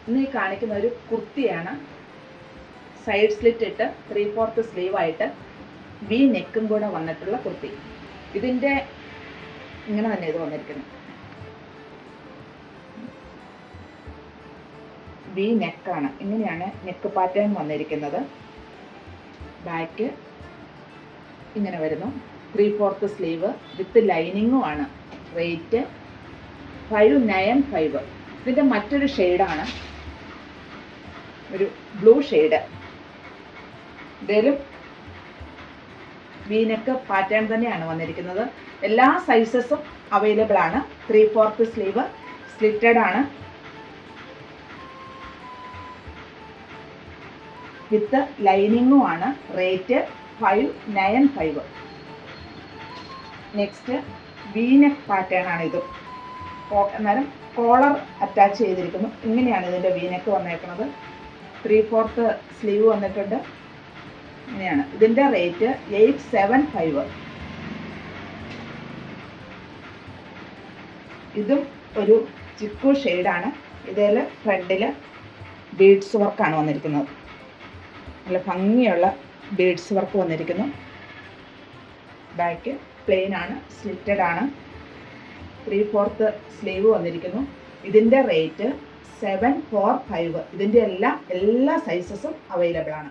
ഇന്ന് ഈ കാണിക്കുന്ന ഒരു കുർത്തിയാണ്. സൈഡ് സ്ലിറ്റ് ഇട്ട് 3/4 സ്ലീവായിട്ട് വി നെക്കും കൂടെ വന്നിട്ടുള്ള കുർത്തി. ഇതിൻ്റെ ഇങ്ങനെ തന്നെ ഇത് വന്നിരിക്കുന്നത്. വി നെക്കാണ്. ഇങ്ങനെയാണ് നെക്ക് പാറ്റേൺ വന്നിരിക്കുന്നത്. ബാക്ക് ഇങ്ങനെ വരുന്നു. 3/4 സ്ലീവ് വിത്ത് ലൈനിങ്ങും ആണ്. റേറ്റ് 595. ഇതിൻ്റെ മറ്റൊരു ഷെയ്ഡാണ്, ഒരു ബ്ലൂ ഷെയ്ഡ്. ഇതിലും വീനെക്ക് പാറ്റേൺ തന്നെയാണ് വന്നിരിക്കുന്നത്. എല്ലാ സൈസസും അവൈലബിൾ ആണ്. 3/4 സ്ലീവ് സ്ലിറ്റഡ് ആണ് വിത്ത് ലൈനിങ്ങും ആണ്. റേറ്റ് 595. നെക്സ്റ്റ് വീനെക്ക് പാറ്റേൺ ആണ്. ഇതും അന്നേരം കോളർ അറ്റാച്ച് ചെയ്തിരിക്കുന്നു. ഇങ്ങനെയാണ് ഇതിൻ്റെ വീനെക്ക് വന്നേക്കുന്നത്. 3/4 സ്ലീവ് വന്നിട്ടുണ്ട്. ഇങ്ങനെയാണ്. ഇതിൻ്റെ റേറ്റ് 875. ഇതും ഒരു ചിക്കു ഷെയ്ഡാണ്. ഇതിൽ ഫ്രണ്ടിൽ ബീഡ്സ് വർക്കാണ് വന്നിരിക്കുന്നത്. നല്ല ഭംഗിയുള്ള ബീഡ്സ് വർക്ക് വന്നിരിക്കുന്നു. ബാക്ക് പ്ലെയിൻ ആണ്, സ്ലിറ്റഡ് ആണ്. 3/4 സ്ലീവ് വന്നിരിക്കുന്നു. ഇതിൻ്റെ റേറ്റ് 745. ഇതിൻ്റെ എല്ലാ സൈസസും അവൈലബിൾ ആണ്.